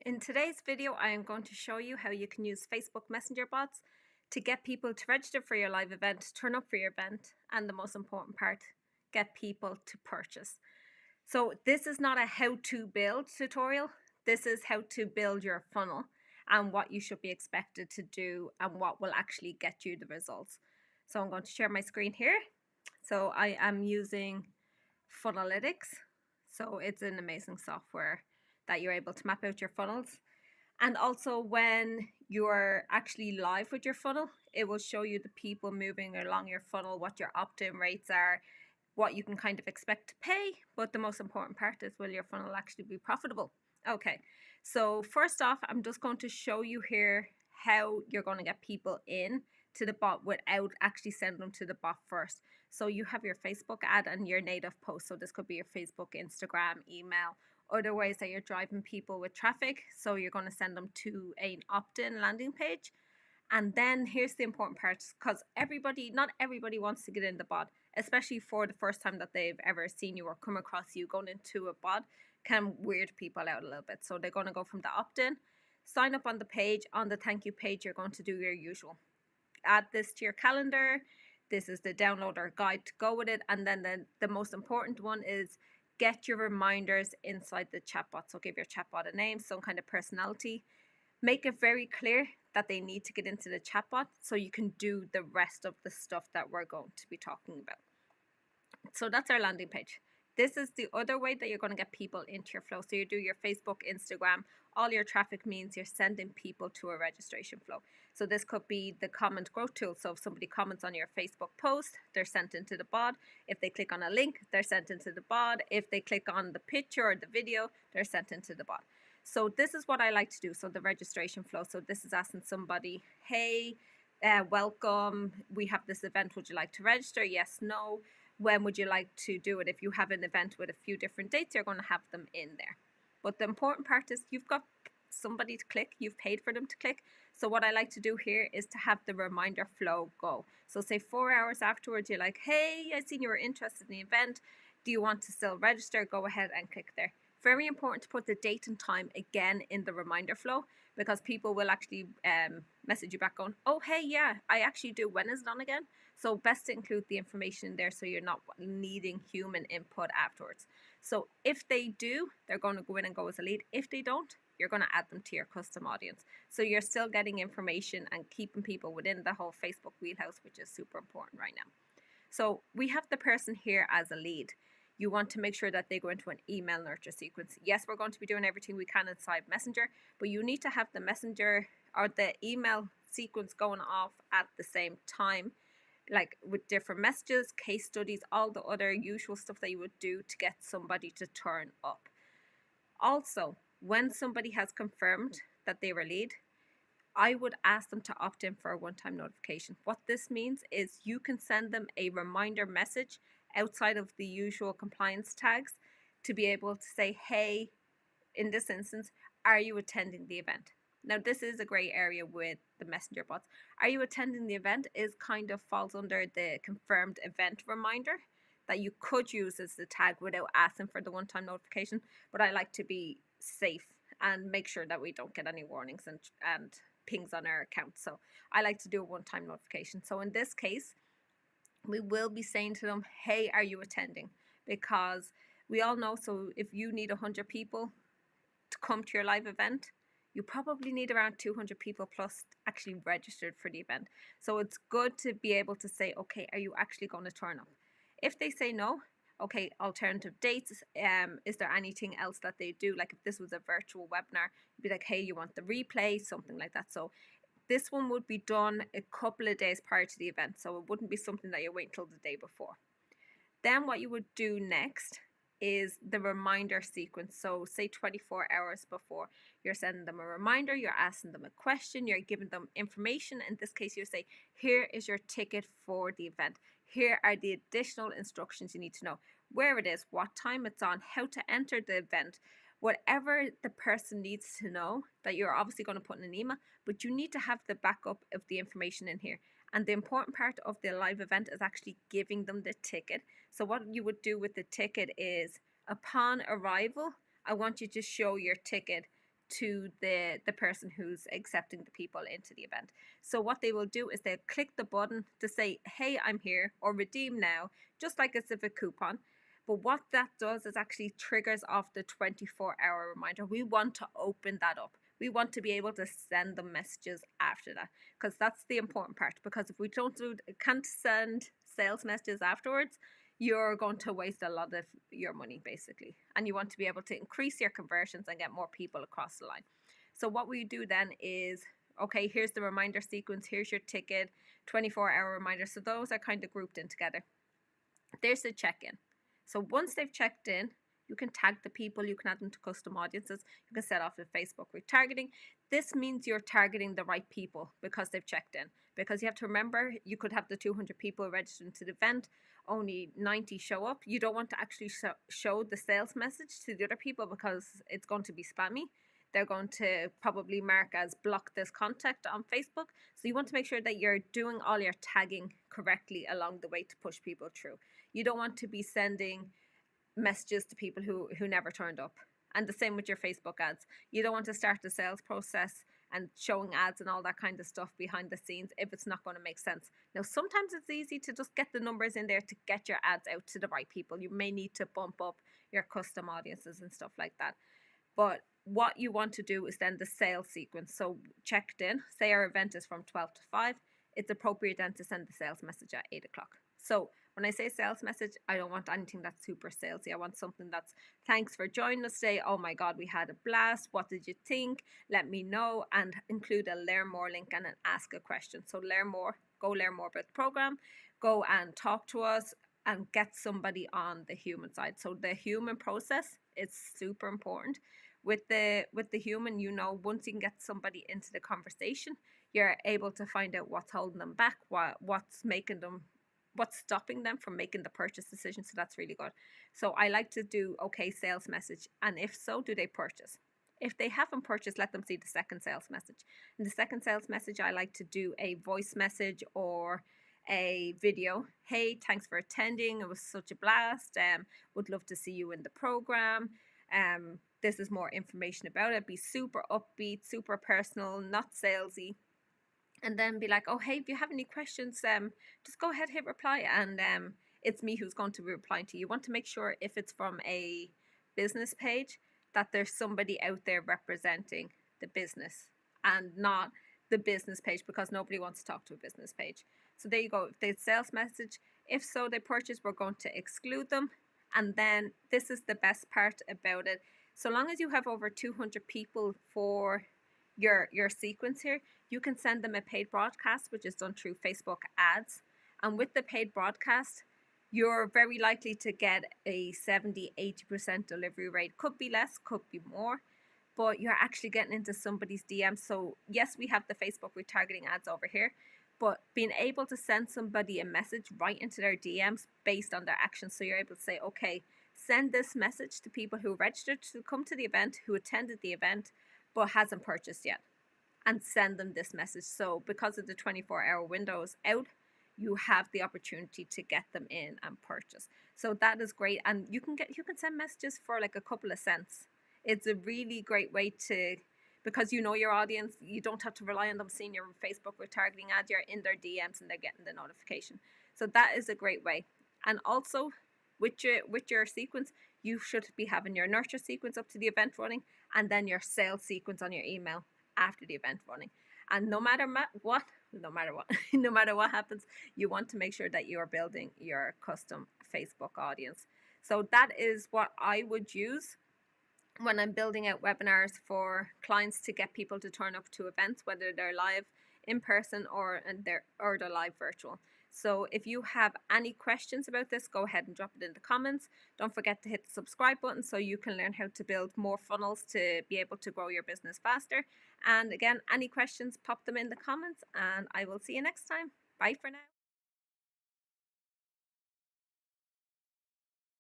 In today's video, I am going to show you how you can use Facebook Messenger bots to get people to register for your live event, turn up for your event, and the most important part, get people to purchase. So this is not a how to build tutorial. This is how to build your funnel and what you should be expected to do and what will actually get you the results. So I'm going to share my screen here. So I am using Funnelytics. So it's an amazing software that you're able to map out your funnels. And also when you're actually live with your funnel, it will show you the people moving along your funnel, what your opt-in rates are, what you can kind of expect to pay. But the most important part is, will your funnel actually be profitable? Okay, so first off, I'm just going to show you here how you're going to get people in to the bot without actually sending them to the bot first. So you have your Facebook ad and your native post. So this could be your Facebook, Instagram, email, other ways that you're driving people with traffic. So you're going to send them to an opt-in landing page. And then here's the important part, because not everybody wants to get in the bot, especially for the first time that they've ever seen you or come across you. Going into a bot can weird people out a little bit. So they're going to go from the opt-in, sign up on the page. On the thank you page, you're going to do your usual. Add this to your calendar. This is the downloader guide to go with it. And then the most important one is get your reminders inside the chatbot. So give your chatbot a name, some kind of personality. Make it very clear that they need to get into the chatbot so you can do the rest of the stuff that we're going to be talking about. So that's our landing page. This is the other way that you're going to get people into your flow. So you do your Facebook, Instagram, all your traffic means you're sending people to a registration flow. So this could be the comment growth tool. So if somebody comments on your Facebook post, they're sent into the bot. If they click on a link, they're sent into the bot. If they click on the picture or the video, they're sent into the bot. So this is what I like to do. So the registration flow. So this is asking somebody, hey, welcome. We have this event. Would you like to register? Yes, no. When would you like to do it? If you have an event with a few different dates, you're going to have them in there. But the important part is you've got somebody to click, you've paid for them to click. So what I like to do here is to have the reminder flow go. So say 4 hours afterwards, you're like, hey, I seen you were interested in the event. Do you want to still register? Go ahead and click there. Very important to put the date and time again in the reminder flow, because people will actually message you back going, oh, hey, yeah, I actually do. When is it on again? So best to include the information in there so you're not needing human input afterwards. So if they do, they're going to go in and go as a lead. If they don't, you're going to add them to your custom audience. So you're still getting information and keeping people within the whole Facebook wheelhouse, which is super important right now. So we have the person here as a lead. You want to make sure that they go into an email nurture sequence. Yes, we're going to be doing everything we can inside Messenger, but you need to have the Messenger or the email sequence going off at the same time, like with different messages, case studies, all the other usual stuff that you would do to get somebody to turn up. Also, when somebody has confirmed that they were lead, I would ask them to opt in for a one-time notification. What this means is you can send them a reminder message outside of the usual compliance tags to be able to say, hey, in this instance, are you attending the event? Now, this is a gray area with the messenger bots. Are you attending the event is kind of falls under the confirmed event reminder that you could use as the tag without asking for the one-time notification. But I like to be safe and make sure that we don't get any warnings and pings on our account. So I like to do a one-time notification. So in this case, we will be saying to them, hey, are you attending? Because we all know, so if you need 100 people to come to your live event, you probably need around 200 people plus actually registered for the event. So it's good to be able to say, okay, are you actually going to turn up? If they say no, okay, alternative dates. Is there anything else that they do? Like if this was a virtual webinar, you'd be like, hey, you want the replay, something like that. So this one would be done a couple of days prior to the event. So it wouldn't be something that you wait until the day before. Then what you would do next is the reminder sequence. So say 24 hours before, you're sending them a reminder, you're asking them a question, you're giving them information. In this case, you say, here is your ticket for the event. Here are the additional instructions you need to know. Where it is, what time it's on, how to enter the event. Whatever the person needs to know that you're obviously going to put in an email, but you need to have the backup of the information in here. And the important part of the live event is actually giving them the ticket. So what you would do with the ticket is, upon arrival, I want you to show your ticket to the person who's accepting the people into the event. So what they will do is they'll click the button to say, hey, I'm here, or redeem now, just like a civic coupon. But what that does is actually triggers off the 24-hour reminder. We want to open that up. We want to be able to send them messages after that, because that's the important part. Because if we can't send sales messages afterwards, you're going to waste a lot of your money, basically. And you want to be able to increase your conversions and get more people across the line. So what we do then is, okay, here's the reminder sequence, here's your ticket, 24-hour reminder. So those are kind of grouped in together. There's the check-in. So once they've checked in, you can tag the people, you can add them to custom audiences, you can set off the Facebook retargeting. This means you're targeting the right people because they've checked in. Because you have to remember, you could have the 200 people registered to the event, only 90 show up. You don't want to actually show the sales message to the other people because it's going to be spammy. They're going to probably mark as block this contact on Facebook. So you want to make sure that you're doing all your tagging correctly along the way to push people through. You don't want to be sending messages to people who never turned up. And the same with your Facebook ads. You don't want to start the sales process and showing ads and all that kind of stuff behind the scenes if it's not going to make sense. Now, sometimes it's easy to just get the numbers in there to get your ads out to the right people. You may need to bump up your custom audiences and stuff like that. But what you want to do is then the sales sequence. So checked in, say our event is from 12 to 5, it's appropriate then to send the sales message at 8 o'clock. So when I say sales message, I don't want anything that's super salesy. I want something that's, thanks for joining us today. Oh my God, we had a blast. What did you think? Let me know, and include a learn more link and an ask a question. So learn more, go learn more about the program, go and talk to us and get somebody on the human side. So the human process is super important. With the human, you know, once you can get somebody into the conversation, you're able to find out what's holding them back, what's stopping them from making the purchase decision. So that's really good. So I like to do, okay, sales message. And if so, do they purchase? If they haven't purchased, let them see the second sales message. In the second sales message, I like to do a voice message or a video. Hey, thanks for attending. It was such a blast. Would love to see you in the program. This is more information about it. Be super upbeat, super personal, not salesy. And then be like, oh, hey, if you have any questions, just go ahead, hit reply. And it's me who's going to be replying to you. You want to make sure if it's from a business page that there's somebody out there representing the business and not the business page, because nobody wants to talk to a business page. So there you go. If they sales message, if so, they purchase, we're going to exclude them. And then this is the best part about it. So long as you have over 200 people for your sequence here, you can send them a paid broadcast, which is done through Facebook ads. And with the paid broadcast, you're very likely to get a 70-80% delivery rate. Could be less, could be more, but you're actually getting into somebody's DM. So yes, we have the Facebook retargeting ads over here, but being able to send somebody a message right into their DMs based on their actions. So you're able to say, okay, send this message to people who registered to come to the event, who attended the event, but hasn't purchased yet, and send them this message. So because of the 24-hour windows out, you have the opportunity to get them in and purchase. So that is great. And you can send messages for like a couple of cents. It's a really great way to, because you know your audience, you don't have to rely on them seeing your Facebook retargeting ad. You're in their DMs and they're getting the notification. So that is a great way. And also with your sequence, you should be having your nurture sequence up to the event running, and then your sales sequence on your email after the event running. And no matter what happens, you want to make sure that you are building your custom Facebook audience. So that is what I would use when I'm building out webinars for clients to get people to turn up to events, whether they're live in person or they're live virtual. So if you have any questions about this, go ahead and drop it in the comments. Don't forget to hit the subscribe button so you can learn how to build more funnels to be able to grow your business faster. And again, any questions, pop them in the comments, and I will see you next time. Bye for now.